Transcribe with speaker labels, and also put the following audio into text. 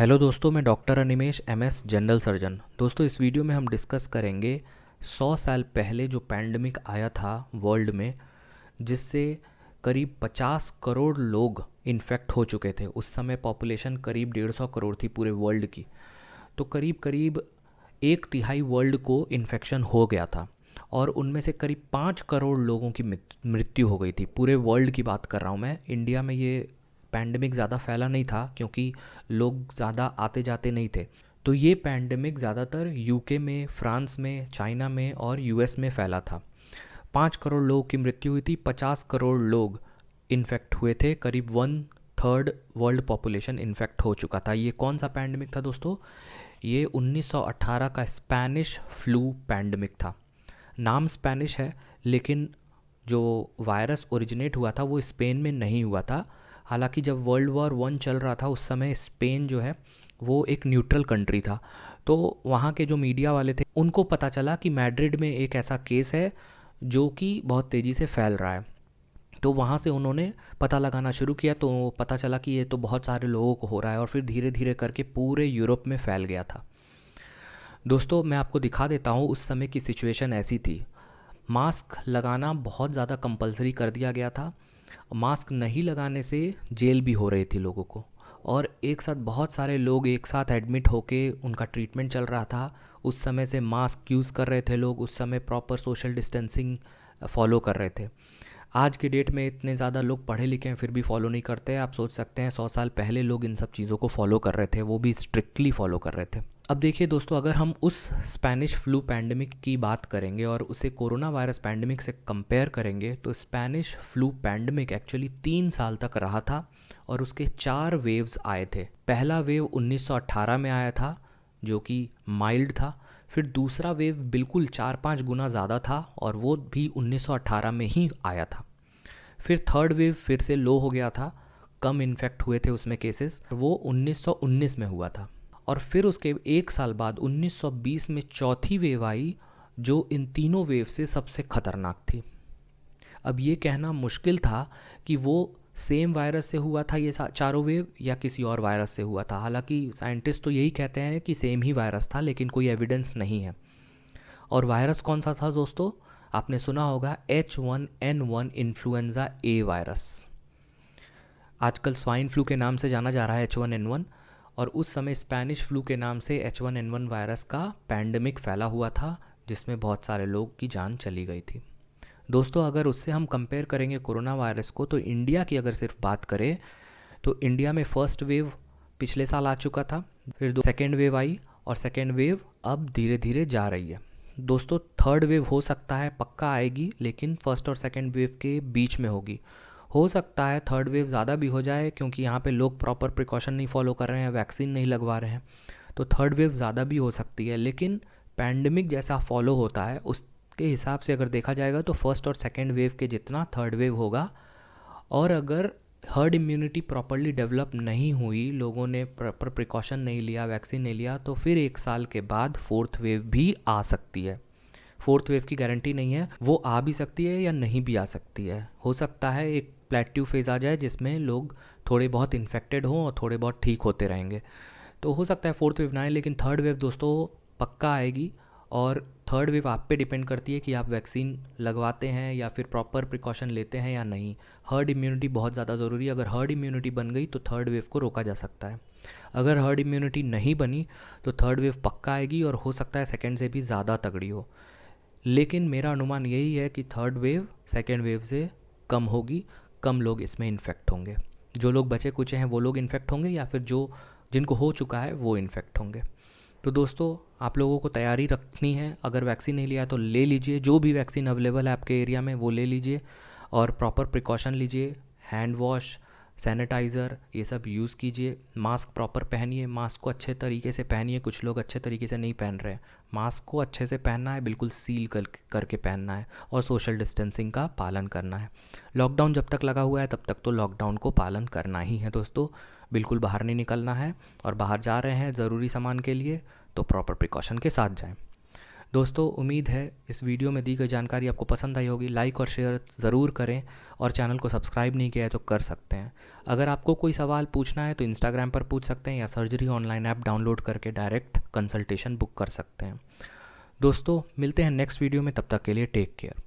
Speaker 1: Hello दोस्तों, मैं doctor Animesh MS general surgeon. दोस्तों, इस वीडियो में हम डिस्कस करेंगे 100 साल पहले जो पैंडमिक आया था वर्ल्ड में, जिससे करीब 50 करोड़ लोग इन्फेक्ट हो चुके थे। उस समय पॉपुलेशन करीब 150 करोड़ थी पूरे वर्ल्ड की। तो करीब करीब एक तिहाई वर्ल्ड को इन्फेक्शन हो गया था और उनमें से करीब 5 करोड़ लोगों की मृत्यु हो गई थी। पूरे वर्ल्ड की बात कर रहा हूँ मैं। इंडिया में ये पैंडमिक ज़्यादा फैला नहीं था क्योंकि लोग ज़्यादा आते जाते नहीं थे। तो ये पैंडमिक ज़्यादातर यूके में, फ्रांस में, चाइना में और यूएस में फैला था। 5 करोड़ लोगों की मृत्यु हुई थी, 50 करोड़ लोग इन्फेक्ट हुए थे, करीब 1/3 वर्ल्ड पॉपुलेशन इन्फेक्ट हो चुका था। ये कौन सा पैंडमिक था दोस्तों? ये 1918 का स्पेनिश फ्लू पैंडमिक था। नाम स्पेनिश है, लेकिन जो वायरस ओरिजिनेट हुआ था वो स्पेन में नहीं हुआ था। हालांकि जब वर्ल्ड वॉर 1 चल रहा था उस समय स्पेन जो है वो एक न्यूट्रल कंट्री था। तो वहाँ के जो मीडिया वाले थे उनको पता चला कि मैड्रिड में एक ऐसा केस है जो कि बहुत तेज़ी से फैल रहा है। तो वहाँ से उन्होंने पता लगाना शुरू किया, तो पता चला कि ये तो बहुत सारे लोगों को हो रहा है और फिर धीरे धीरे करके पूरे यूरोप में फैल गया था। दोस्तों, मैं आपको दिखा देता हूँ उस समय की सिचुएशन ऐसी थी। मास्क लगाना बहुत ज़्यादा कंपलसरी कर दिया गया था। मास्क नहीं लगाने से जेल भी हो रही थी लोगों को, और एक साथ बहुत सारे लोग एक साथ एडमिट होके उनका ट्रीटमेंट चल रहा था। उस समय से मास्क यूज़ कर रहे थे लोग, उस समय प्रॉपर सोशल डिस्टेंसिंग फॉलो कर रहे थे। आज के डेट में इतने ज़्यादा लोग पढ़े लिखे हैं फिर भी फॉलो नहीं करते। आप सोच सकते हैं 100 साल पहले लोग इन सब चीज़ों को फॉलो कर रहे थे, वो भी स्ट्रिक्टली फॉलो कर रहे थे। अब देखिए दोस्तों, अगर हम उस स्पेनिश फ्लू पैंडमिक की बात करेंगे और उसे कोरोना वायरस पैंडमिक से कंपेयर करेंगे तो स्पेनिश फ्लू पैंडमिक एक्चुअली 3 साल तक रहा था और उसके 4 वेव्स आए थे। पहला वेव 1918 में आया था जो कि माइल्ड था। फिर दूसरा वेव बिल्कुल 4-5 गुना ज़्यादा था और वो भी 1918 में ही आया था। फिर थर्ड वेव फिर से लो हो गया था, कम इन्फेक्ट हुए थे उसमें केसेस, वो 1919 में हुआ था। और फिर उसके एक साल बाद 1920 में चौथी वेव आई जो इन तीनों वेव से सबसे खतरनाक थी। अब ये कहना मुश्किल था कि वो सेम वायरस से हुआ था ये चारों वेव या किसी और वायरस से हुआ था। हालांकि साइंटिस्ट तो यही कहते हैं कि सेम ही वायरस था, लेकिन कोई एविडेंस नहीं है। और वायरस कौन सा था दोस्तों? आपने सुना होगा H1N1 इन्फ्लुएंजा ए वायरस। आजकल स्वाइन फ्लू के नाम से जाना जा रहा है H1N1, और उस समय स्पेनिश फ्लू के नाम से H1N1 वायरस का पैंडमिक फैला हुआ था जिसमें बहुत सारे लोग की जान चली गई थी। दोस्तों, अगर उससे हम कंपेयर करेंगे कोरोना वायरस को, तो इंडिया की अगर सिर्फ बात करें तो इंडिया में फर्स्ट वेव पिछले साल आ चुका था, फिर सेकेंड वेव आई और सेकेंड वेव अब धीरे धीरे जा रही है। दोस्तों, थर्ड वेव हो सकता है, पक्का आएगी, लेकिन फर्स्ट और सेकेंड वेव के बीच में होगी। हो सकता है थर्ड वेव ज़्यादा भी हो जाए क्योंकि यहाँ पे लोग प्रॉपर प्रिकॉशन नहीं फॉलो कर रहे हैं, वैक्सीन नहीं लगवा रहे हैं। तो थर्ड वेव ज़्यादा भी हो सकती है, लेकिन पैंडमिक जैसा फॉलो होता है उसके हिसाब से अगर देखा जाएगा तो फर्स्ट और सेकेंड वेव के जितना थर्ड वेव होगा। और अगर हर्ड इम्यूनिटी प्रॉपरली डेवलप नहीं हुई, लोगों ने प्रॉपर प्रिकॉशन नहीं लिया, वैक्सीन नहीं लिया, तो फिर एक साल के बाद फोर्थ वेव भी आ सकती है। फोर्थ वेव की गारंटी नहीं है, वो आ भी सकती है या नहीं भी आ सकती है। हो सकता है एक प्लेट्यू फेज़ आ जाए जिसमें लोग थोड़े बहुत इन्फेक्टेड हों और थोड़े बहुत ठीक होते रहेंगे। तो हो सकता है फोर्थ वेव ना आए, लेकिन थर्ड वेव दोस्तों पक्का आएगी। और थर्ड वेव आप पे डिपेंड करती है कि आप वैक्सीन लगवाते हैं या फिर प्रॉपर प्रिकॉशन लेते हैं या नहीं। हर्ड इम्यूनिटी बहुत ज़्यादा ज़रूरी है। अगर हर्ड इम्यूनिटी बन गई तो थर्ड वेव को रोका जा सकता है। अगर हर्ड इम्यूनिटी नहीं बनी तो थर्ड वेव पक्का आएगी और हो सकता है सेकेंड से भी ज़्यादा तगड़ी हो। लेकिन मेरा अनुमान यही है कि थर्ड वेव सेकेंड वेव से कम होगी, कम लोग इसमें इन्फेक्ट होंगे। जो लोग बचे कुचे हैं वो लोग इन्फेक्ट होंगे या फिर जो जिनको हो चुका है वो इन्फेक्ट होंगे। तो दोस्तों, आप लोगों को तैयारी रखनी है। अगर वैक्सीन नहीं लिया तो ले लीजिए, जो भी वैक्सीन अवेलेबल है आपके एरिया में वो ले लीजिए और प्रॉपर प्रिकॉशन लीजिए। हैंड वॉश, सैनिटाइज़र, ये सब यूज़ कीजिए। मास्क प्रॉपर पहनिए, मास्क को अच्छे तरीके से पहनिए। कुछ लोग अच्छे तरीके से नहीं पहन रहे हैं। मास्क को अच्छे से पहनना है, बिल्कुल सील करके पहनना है और सोशल डिस्टेंसिंग का पालन करना है। लॉकडाउन जब तक लगा हुआ है तब तक तो लॉकडाउन को पालन करना ही है दोस्तों। बिल्कुल बाहर नहीं निकलना है, और बाहर जा रहे हैं ज़रूरी सामान के लिए तो प्रॉपर प्रिकॉशन के साथ जाएं। दोस्तों उम्मीद है इस वीडियो में दी गई जानकारी आपको पसंद आई होगी। लाइक और शेयर ज़रूर करें और चैनल को सब्सक्राइब नहीं किया है तो कर सकते हैं। अगर आपको कोई सवाल पूछना है तो इंस्टाग्राम पर पूछ सकते हैं या सर्जरी ऑनलाइन ऐप डाउनलोड करके डायरेक्ट कंसल्टेशन बुक कर सकते हैं। दोस्तों मिलते हैं नेक्स्ट वीडियो में, तब तक के लिए टेक केयर।